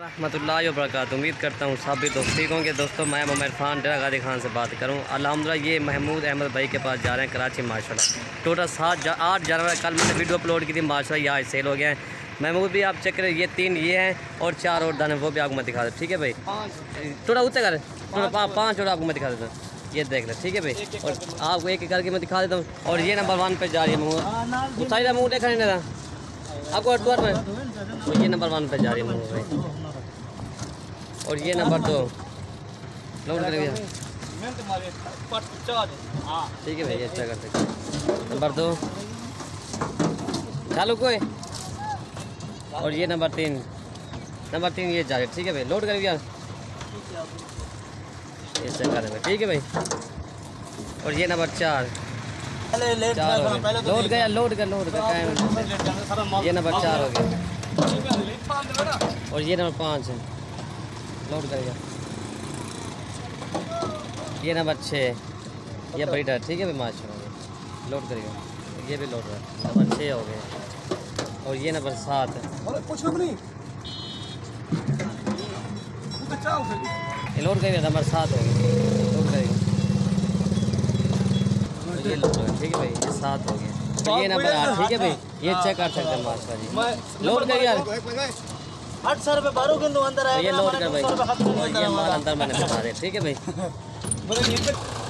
रहमतुल्लाहि व बरकातहू। उम्मीद करता हूँ सभी दोस्त ठीक होंगे। दोस्तों मैं मोहम्मद खान डेरा गाजी खान से बात करूँ। अल्हम्दुलिल्लाह ये महमूद अहमद भाई के पास जा रहे हैं कराची माशाल्लाह। टोटल 8 जानवर कल मैंने वीडियो अपलोड की थी माशाल्लाह, ये आज सेल हो गया है। महमूद भी आप चेक करें, ये 3 ये हैं और 4 और दाने वो भी आपको मैं दिखा दूँ। ठीक है भाई, थोड़ा ऊँचा कर, 5 और आपको मैं दिखा देता हूँ। ये देख ले, ठीक है भाई, और आपको एक करके मैं दिखा देता हूँ। और ये नंबर 1 पे जा रही है महमूद, साइड मुँह देखा नहीं था आपको अटवर में, तो ये नंबर 1 पे जा रही है महमूद भाई। और ये नंबर 2 लोड कर भैया, ठीक है भैया, अच्छा कर सकते। नंबर 2 चालू कोई। और ये नंबर 3 ये जा रहे, ठीक है भाई, लोड कर भैया, ये चेक कर, ठीक है भाई। और ये नंबर 4 लोड गया, लोड कर ये नंबर 4 हो गया। और ये नंबर 5 है, लोड करेगा। ये नंबर 6 ये बैठा, ठीक है भाई माशाल्लाह, लोड करेगा। ये भी लोड है, नंबर 6 हो गया। और ये नंबर 7 है, ये लोड करेगा, नंबर 7 हो गया, लोड करेगा। ये लोड है, ठीक है भाई, ये 7 हो गया। तो ये नंबर 8, ठीक है भाई, ये चेक कर सकते हैं माशाल्लाह जी, लोड करेगा। 800 रुपये बारू के अंदर आएगा, ये लोड कर भाई, ये माल अंदर मैंने बता दिया, ठीक है भाई।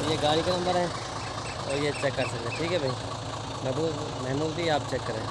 ये गाड़ी का नंबर है और ये चेक कर सकते हैं, ठीक है भाई। महमूद भी आप चेक करें।